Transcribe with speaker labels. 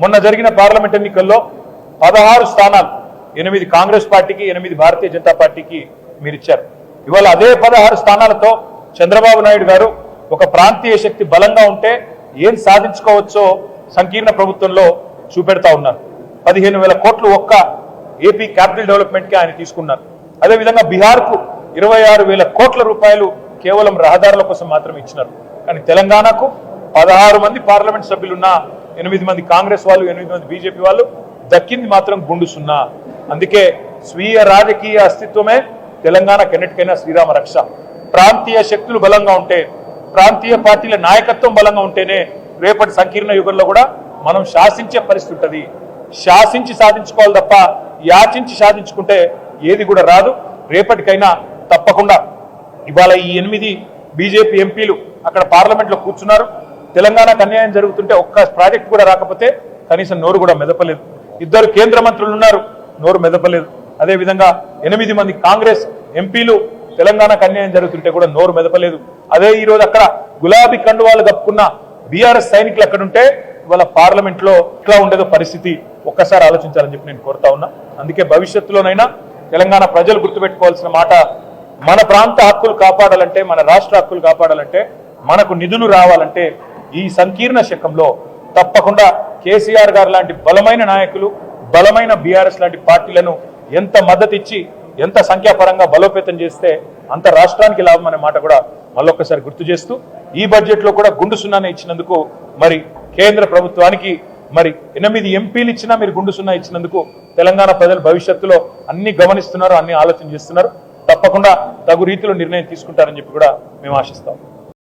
Speaker 1: మొన్న జరిగిన పార్లమెంట్ ఎన్నికల్లో 16 స్థానాలు 8 కాంగ్రెస్ పార్టీకి 8 భారతీయ జనతా పార్టీకి మీరు ఇచ్చారు. ఇవాళ అదే 16 స్థానాలతో చంద్రబాబు నాయుడు గారు ఒక ప్రాంతీయ శక్తి బలంగా ఉంటే ఏం సాధించుకోవచ్చో సంకీర్ణ ప్రభుత్వంలో చూపెడతా ఉన్నారు. 15,000 కోట్లు ఒక్క ఏపీ క్యాపిటల్ డెవలప్మెంట్కి ఆయన తీసుకున్నారు. అదేవిధంగా బీహార్కు 26,000 కోట్ల రూపాయలు కేవలం రహదారుల కోసం మాత్రమే ఇచ్చినారు. కానీ తెలంగాణకు 16 మంది పార్లమెంట్ సభ్యులున్న 8 మంది కాంగ్రెస్ వాళ్ళు 8 మంది బీజేపీ వాళ్ళు దక్కింది మాత్రం గుండు సున్నా. అందుకే స్వీయ రాజకీయ అస్తిత్వమే తెలంగాణ కెన్నటికైనా శ్రీరామ రక్ష. ప్రాంతీయ శక్తులు బలంగా ఉంటే, ప్రాంతీయ పార్టీల నాయకత్వం బలంగా ఉంటేనే రేపటి సంకీర్ణ యుగంలో కూడా మనం శాసించే పరిస్థితి ఉంటుంది. శాసించి సాధించుకోవాలి తప్ప యాచించి సాధించుకుంటే ఏది కూడా రాదు. రేపటికైనా తప్పకుండా ఇవాళ ఈ 8 బీజేపీ ఎంపీలు అక్కడ పార్లమెంట్లో కూర్చున్నారు. తెలంగాణకు అన్యాయం జరుగుతుంటే ఒక్క ప్రాజెక్ట్ కూడా రాకపోతే కనీసం నోరు కూడా మెదపలేదు. 2 కేంద్ర మంత్రులు ఉన్నారు, నోరు మెదపలేదు. అదేవిధంగా 8 మంది కాంగ్రెస్ ఎంపీలు తెలంగాణకు అన్యాయం జరుగుతుంటే కూడా నోరు మెదపలేదు. అదే ఈరోజు అక్కడ గులాబీ కండువాలు కప్పుకున్న బీఆర్ఎస్ సైనికులు అక్కడుంటే ఇవాళ పార్లమెంట్లో ఎట్లా ఉండేదో పరిస్థితి ఒక్కసారి ఆలోచించాలని చెప్పి నేను కోరుతా ఉన్నా. అందుకే భవిష్యత్తులోనైనా తెలంగాణ ప్రజలు గుర్తుపెట్టుకోవాల్సిన మాట, మన ప్రాంత హక్కులు కాపాడాలంటే, మన రాష్ట్ర హక్కులు కాపాడాలంటే, మనకు నిధులు రావాలంటే ఈ సంకీర్ణ శకంలో తప్పకుండా కేసీఆర్ గారు లాంటి బలమైన నాయకులు, బలమైన బీఆర్ఎస్ లాంటి పార్టీలను ఎంత మద్దతు ఇచ్చి ఎంత సంఖ్యాపరంగా బలోపేతం చేస్తే అంత రాష్ట్రానికి లాభం అనే మాట కూడా మళ్ళొక్కసారి గుర్తు చేస్తూ, ఈ బడ్జెట్లో కూడా గుండు సున్నానే ఇచ్చినందుకు మరి కేంద్ర ప్రభుత్వానికి మరి 8 ఎంపీలు ఇచ్చినా మీరు గుండు సున్నా ఇచ్చినందుకు తెలంగాణ ప్రజలు భవిష్యత్తులో అన్ని గమనిస్తున్నారు, అన్ని ఆలోచన చేస్తున్నారు. తప్పకుండా తగు రీతిలో నిర్ణయం తీసుకుంటారని చెప్పి కూడా మేము ఆశిస్తాం.